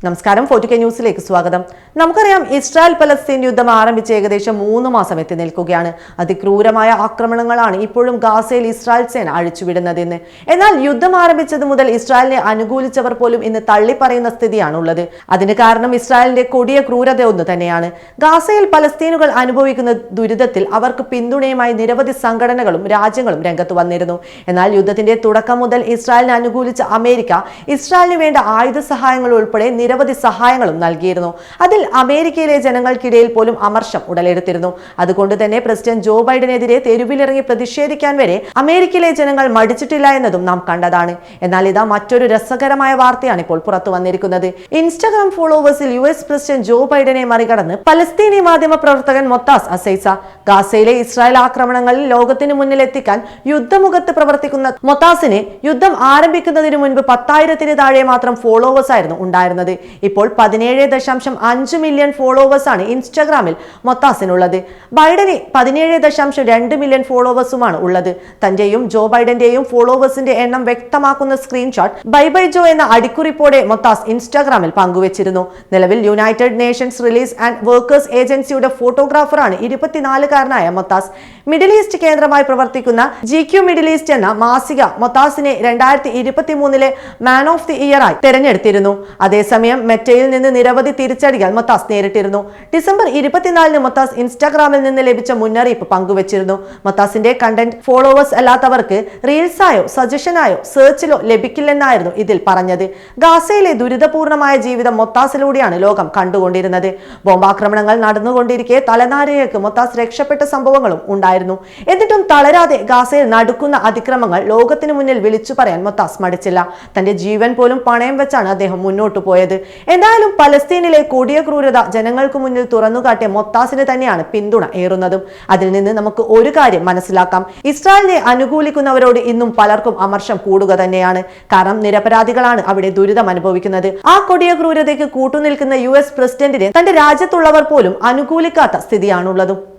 നമസ്കാരം. 4K ന്യൂസിലേക്ക് സ്വാഗതം. നമുക്കറിയാം, ഇസ്രായേൽ പലസ്തീൻ യുദ്ധം ആരംഭിച്ച് ഏകദേശം 3 മാസം എത്തി നിൽക്കുകയാണ്. അതിക്രൂരമായ ആക്രമണങ്ങളാണ് ഇപ്പോഴും ഗാസയിൽ ഇസ്രായേൽ സേന അഴിച്ചുവിടുന്നതെന്ന്. എന്നാൽ യുദ്ധം ആരംഭിച്ചത് മുതൽ ഇസ്രായേലിനെ അനുകൂലിച്ചവർ പോലും ഇന്ന് തള്ളിപ്പറയുന്ന സ്ഥിതിയാണുള്ളത്. അതിന് കാരണം ഇസ്രായേലിന്റെ കൊടിയ ക്രൂരത ഒന്ന് തന്നെയാണ്. ഗാസയിൽ പലസ്തീനുകൾ അനുഭവിക്കുന്ന ദുരിതത്തിൽ അവർക്ക് പിന്തുണയുമായി നിരവധി സംഘടനകളും രാജ്യങ്ങളും രംഗത്ത് വന്നിരുന്നു. എന്നാൽ യുദ്ധത്തിന്റെ തുടക്കം മുതൽ ഇസ്രായേലിനെ അനുകൂലിച്ച അമേരിക്ക ഇസ്രായേലിന് വേണ്ട ആയുധ സഹായങ്ങൾ ഉൾപ്പെടെ നിരവധി സഹായങ്ങളും നൽകിയിരുന്നു. അതിൽ അമേരിക്കയിലെ ജനങ്ങൾക്കിടയിൽ പോലും അമർഷം ഉടലെടുത്തിരുന്നു. അതുകൊണ്ട് തന്നെ പ്രസിഡന്റ് ജോ ബൈഡനെതിരെ തെരുവിലിറങ്ങി പ്രതിഷേധിക്കാൻ വരെ അമേരിക്കയിലെ ജനങ്ങൾ മടിച്ചിട്ടില്ല എന്നതും നാം കണ്ടതാണ്. എന്നാൽ ഇതാ മറ്റൊരു രസകരമായ വാർത്തയാണ് ഇപ്പോൾ പുറത്തു വന്നിരിക്കുന്നത്. ഇൻസ്റ്റാഗ്രാം ഫോളോവേഴ്സിൽ US പ്രസിഡന്റ് ജോ ബൈഡനെ മറികടന്ന് പലസ്തീനി മാധ്യമ പ്രവർത്തകൻ മൊത്താസ് അസൈസ. ഗാസയിലെ ഇസ്രായേൽ ആക്രമണങ്ങളിൽ ലോകത്തിന് മുന്നിൽ എത്തിക്കാൻ യുദ്ധമുഖത്ത് പ്രവർത്തിക്കുന്ന മൊത്താസിന് യുദ്ധം ആരംഭിക്കുന്നതിന് മുൻപ് 10,000-ന് താഴെ മാത്രം ഫോളോവേഴ്സ് ആയിരുന്നു ഉണ്ടായിരുന്നത്. ഇപ്പോൾ 17.5 മില്യൺ ഫോളോവേഴ്സ് ആണ് ഇൻസ്റ്റാഗ്രാമിൽ മൊത്താസിനുള്ളത്. ബൈഡന് 17.2 മില്യൺ ഫോളോവേഴ്സുമാണ് ഉള്ളത്. തന്റെയും ജോ ബൈഡന്റെയും ഫോളോവേഴ്സിന്റെ എണ്ണം വ്യക്തമാക്കുന്ന സ്ക്രീൻഷോട്ട് ബൈ ജോ എന്ന അടിക്കുറിപ്പോടെ മൊത്താസ് ഇൻസ്റ്റാഗ്രാമിൽ പങ്കുവച്ചിരുന്നു. നിലവിൽ United Nations relief and workers ഏജൻസിയുടെ ഫോട്ടോഗ്രാഫറാണ് 24-കാരനായ മൊത്താസ്. മിഡിൽ ഈസ്റ്റ് കേന്ദ്രമായി പ്രവർത്തിക്കുന്ന GQ മിഡിൽ ഈസ്റ്റ് എന്ന മാസിക മൊത്താസിനെ 2023 മാൻ ഓഫ് ദി ഇയർ ആയി തെരഞ്ഞെടുത്തിരുന്നു. അതേസമയം മെറ്റയിൽ നിന്ന് നിരവധി തിരിച്ചടികൾ മൊത്താസ് നേരിട്ടിരുന്നു. ഡിസംബർ 24-ന് മൊത്താസ് ഇൻസ്റ്റാഗ്രാമിൽ നിന്ന് ലഭിച്ച മുന്നറിയിപ്പ് പങ്കുവച്ചിരുന്നു. മൊത്താസിന്റെ കണ്ടന്റ് ഫോളോവേഴ്സ് അല്ലാത്തവർക്ക് റീൽസായോ സജഷനായോ സെർച്ചിലോ ലഭിക്കില്ലെന്നായിരുന്നു ഇതിൽ പറഞ്ഞത്. ഗാസയിലെ ദുരിതപൂർണമായ ജീവിതം മൊത്താസിലൂടെയാണ് ലോകം കണ്ടുകൊണ്ടിരുന്നത്. ബോംബാക്രമണങ്ങൾ നടന്നുകൊണ്ടിരിക്കെ തലനാരിഴക്ക് മൊത്താസ് രക്ഷപ്പെട്ട സംഭവങ്ങളും ഉണ്ടായിരുന്നു. എന്നിട്ടും തളരാതെ ഗാസയിൽ നടക്കുന്ന അതിക്രമങ്ങൾ ലോകത്തിന് മുന്നിൽ വിളിച്ചു പറയാൻ മൊത്താസ് മടിച്ചില്ല. തന്റെ ജീവൻ പോലും പണയം വെച്ചാണ് അദ്ദേഹം മുന്നോട്ട് പോയത്. എന്തായാലും പലസ്തീനിലെ കൊടിയ ക്രൂരത ജനങ്ങൾക്ക് മുന്നിൽ തുറന്നുകാട്ടിയ മൊത്താസിന് തന്നെയാണ് പിന്തുണ ഏറുന്നതും. അതിൽ നിന്ന് നമുക്ക് ഒരു കാര്യം മനസ്സിലാക്കാം: ഇസ്രായേലിനെ അനുകൂലിക്കുന്നവരോട് ഇന്നും പലർക്കും അമർഷം കൂടുക തന്നെയാണ്. കാരണം നിരപരാധികളാണ് അവിടെ ദുരിതം അനുഭവിക്കുന്നത്. ആ കൊടിയ ക്രൂരതയ്ക്ക് കൂട്ടുനിൽക്കുന്ന US പ്രസിഡന്റിനെ തന്റെ രാജ്യത്തുള്ളവർ പോലും അനുകൂലിക്കാത്ത സ്ഥിതിയാണുള്ളതും.